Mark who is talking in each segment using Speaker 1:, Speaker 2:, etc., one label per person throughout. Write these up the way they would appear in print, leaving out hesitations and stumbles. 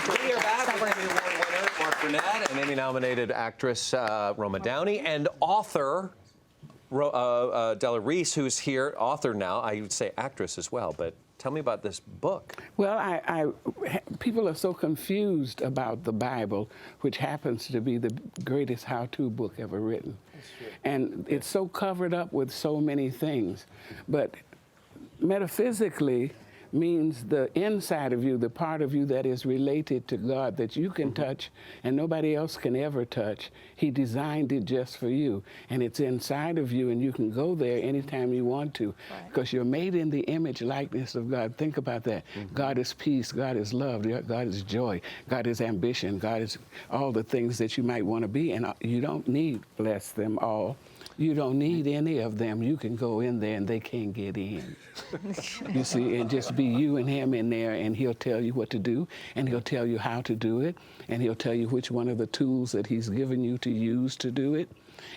Speaker 1: We are back with Emmy Award winner Mark Burnett and Emmy-nominated actress Roma Downey and author Della Reese, who's here, author now. I would say actress as well, but tell me about this book.
Speaker 2: Well, people are so confused about the Bible, which happens to be the greatest how-to book ever written. And it's so covered up with so many things. But metaphysically means the inside of you, the part of you that is related to God, that you can touch and nobody else can ever touch. He designed it just for you. And it's inside of you, and you can go there anytime you want to, because you're made in the image, likeness of God. Think about that. God is peace. God is love. God is joy. God is ambition. God is all the things that you might want to be. And you don't need, bless them all, you don't need any of them. You can go in there and they can't get in. You see, and just be you and him in there, and he'll tell you what to do, and he'll tell you how to do it, and he'll tell you which one of the tools that he's given you to use to do it.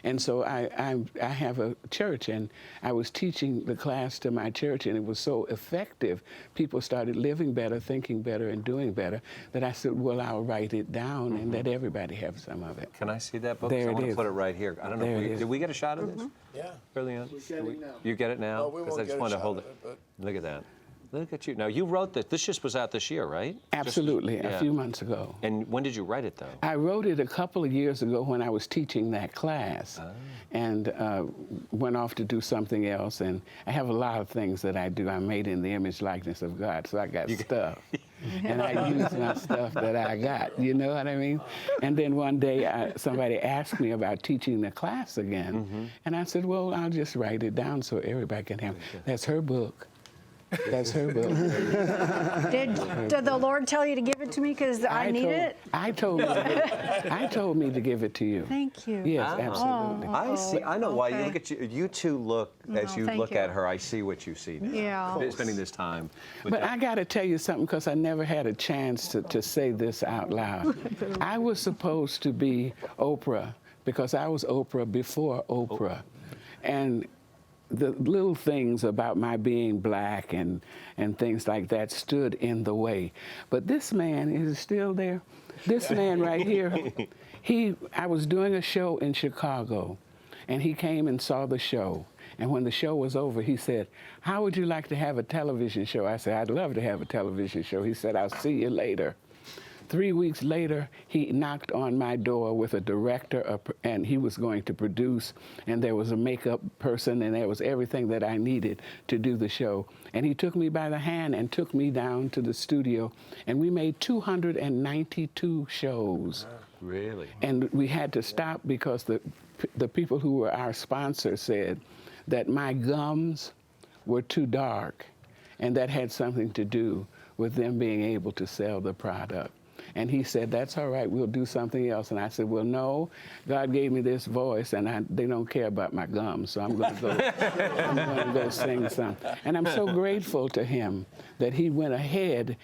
Speaker 2: And so I have a church, and I was teaching the class to my church, and it was so effective. People started living better, thinking better, and doing better, that I said, well, I'll write it down and let everybody have some of it.
Speaker 1: Can I see that book?
Speaker 2: There
Speaker 1: I want
Speaker 2: it
Speaker 1: to
Speaker 2: is.
Speaker 1: put it right here. I don't know. Did we get a shot of this?
Speaker 3: Yeah.
Speaker 1: Early on?
Speaker 3: We get it now.
Speaker 1: You get it now?
Speaker 3: Well, we won't
Speaker 1: I just
Speaker 3: get a
Speaker 1: wanted to
Speaker 3: shot
Speaker 1: hold
Speaker 3: of
Speaker 1: it.
Speaker 3: it,
Speaker 1: Look at that. Look at you. Now, you wrote this. This just was out this year, right?
Speaker 2: Absolutely,
Speaker 1: Yeah.
Speaker 2: a few months ago.
Speaker 1: And when did you write it, though?
Speaker 2: I wrote it a couple of years ago when I was teaching that class, and went off to do something else. And I have a lot of things that I do. I'm made in the image, likeness of God, so I got stuff. And I use my stuff that I got, you know what I mean? And then one day somebody asked me about teaching the class again. And I said, well, I'll just write it down so everybody can have it. That's her book. That's her book.
Speaker 4: Did the Lord tell you to give it to me because I need it?
Speaker 2: I told me to give it to you.
Speaker 4: Thank you.
Speaker 2: Yes, absolutely.
Speaker 1: I see. I know why. You
Speaker 4: okay.
Speaker 1: look at you. You two look, as you
Speaker 4: thank
Speaker 1: look
Speaker 4: you.
Speaker 1: at her, I see what you see now.
Speaker 4: Yeah.
Speaker 1: Spending this time. with
Speaker 2: But
Speaker 1: her.
Speaker 2: I got to tell you something, because I never had a chance to say this out loud. I was supposed to be Oprah, because I was Oprah before Oprah. And the little things about my being black and things like that stood in the way. But this man is still there. This man right here, I was doing a show in Chicago, and he came and saw the show. And when the show was over, he said, how would you like to have a television show? I said, I'd love to have a television show. He said, I'll see you later. 3 weeks later, he knocked on my door with a director, and he was going to produce, and there was a makeup person, and there was everything that I needed to do the show. And he took me by the hand and took me down to the studio, and we made 292 shows.
Speaker 1: Really?
Speaker 2: And we had to stop because the people who were our sponsors said that my gums were too dark, and that had something to do with them being able to sell the product. And he said, that's all right, we'll do something else. And I said, well, no, God gave me this voice, and they don't care about my gums, so I'm going to go sing something. And I'm so grateful to him that he went ahead.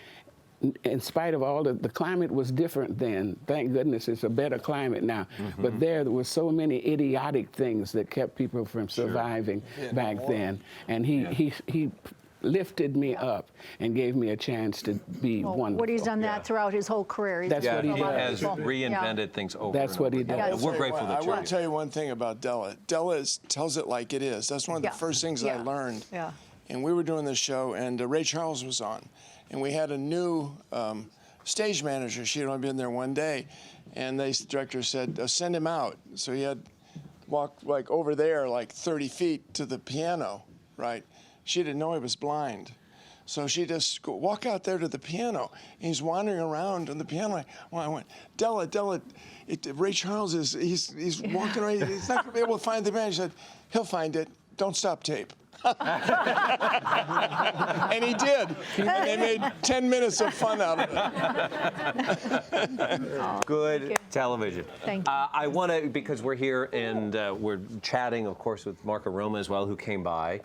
Speaker 2: In spite of all the climate was different then. Thank goodness it's a better climate now. But there were so many idiotic things that kept people from surviving back then. And he lifted me up and gave me a chance to be wonderful.
Speaker 4: Woody's done that throughout his whole career.
Speaker 2: That's what he
Speaker 1: He
Speaker 2: does.
Speaker 1: has reinvented things over.
Speaker 2: That's
Speaker 1: and
Speaker 2: what he
Speaker 1: over again.
Speaker 2: does.
Speaker 1: And we're grateful that
Speaker 3: I
Speaker 1: you're
Speaker 3: want to tell you one thing about Della. Della tells it like it is. That's one of the first things that I learned.
Speaker 4: Yeah.
Speaker 3: And we were doing this show, and Ray Charles was on. And we had a new stage manager. She had only been there one day. And the director said, send him out. So he had walked like over there, like 30 feet to the piano, right? She didn't know he was blind. So she just walk out there to the piano. And he's wandering around on the piano. I went, Della, Ray Charles he's walking around. He's not going to be able to find the band. She said, he'll find it. Don't stop tape. And he did. And they made 10 minutes of fun out of it.
Speaker 1: Good television.
Speaker 4: Thank you.
Speaker 1: I want to, because we're here and we're chatting, of course, with Mark Aroma as well, who came by.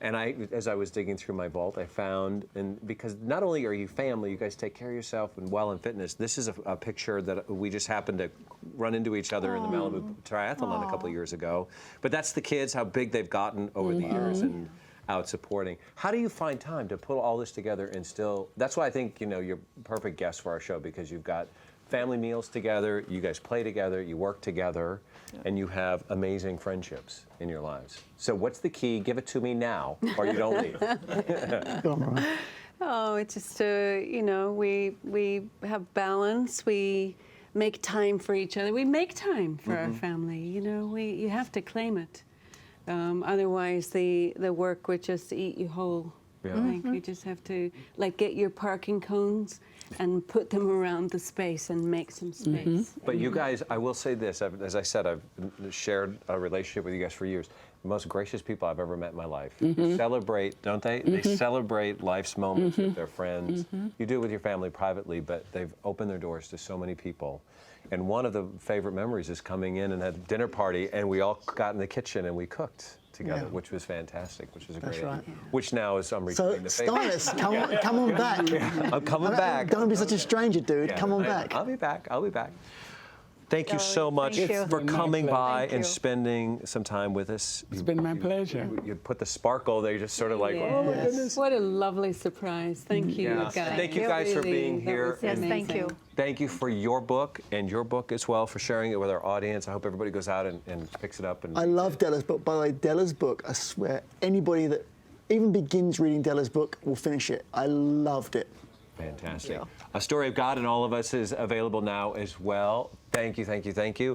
Speaker 1: And as I was digging through my vault, I found, and because not only are you family, you guys take care of yourself and well in fitness. This is a picture that we just happened to run into each other in the Malibu Triathlon a couple of years ago. But that's the kids, how big they've gotten over the years. And out supporting. How do you find time to put all this together and still? That's why I think you're perfect guest for our show, because you've got family meals together, you guys play together, you work together, and you have amazing friendships in your lives. So what's the key? Give it to me now, or you don't leave.
Speaker 5: Go on, Mariah.
Speaker 6: Oh, it's just, we have balance. We make time for each other. We make time for our family. You have to claim it. Otherwise, the work would just eat you whole.
Speaker 1: Yeah.
Speaker 6: I think you just have to get your parking cones and put them around the space and make some space.
Speaker 1: But you guys, I will say this, as I said, I've shared a relationship with you guys for years. The most gracious people I've ever met in my life. They celebrate, don't they? They celebrate life's moments with their friends. You do it with your family privately, but they've opened their doors to so many people. And one of the favorite memories is coming in and had a dinner party, and we all got in the kitchen and we cooked together, which was fantastic, which was a great idea. Which now is, I'm
Speaker 5: So,
Speaker 1: reclaiming the favorite.
Speaker 5: Stylist, come on back.
Speaker 1: I'm coming back.
Speaker 5: Don't be such a stranger, dude.
Speaker 1: Yeah,
Speaker 5: Come on back.
Speaker 1: I'll be back. I'll be back. Thank you so much
Speaker 4: thank you.
Speaker 1: for coming by
Speaker 4: Thank
Speaker 1: and
Speaker 4: you.
Speaker 1: spending some time with us.
Speaker 2: It's been my pleasure.
Speaker 1: You put the sparkle there, just sort of like, oh my goodness.
Speaker 6: What a lovely surprise. Thank you, guys.
Speaker 1: Thank you guys for being
Speaker 6: that
Speaker 1: here.
Speaker 6: was
Speaker 4: Yes, thank
Speaker 6: amazing.
Speaker 4: you.
Speaker 1: Thank you for your book and your book as well, for sharing it with our audience. I hope everybody goes out and picks it up. And
Speaker 5: I love Della's book. By the way, Della's book, I swear, anybody that even begins reading Della's book will finish it. I loved it.
Speaker 1: Fantastic. A Story of God in All of Us is available now as well. Thank you, thank you, thank you.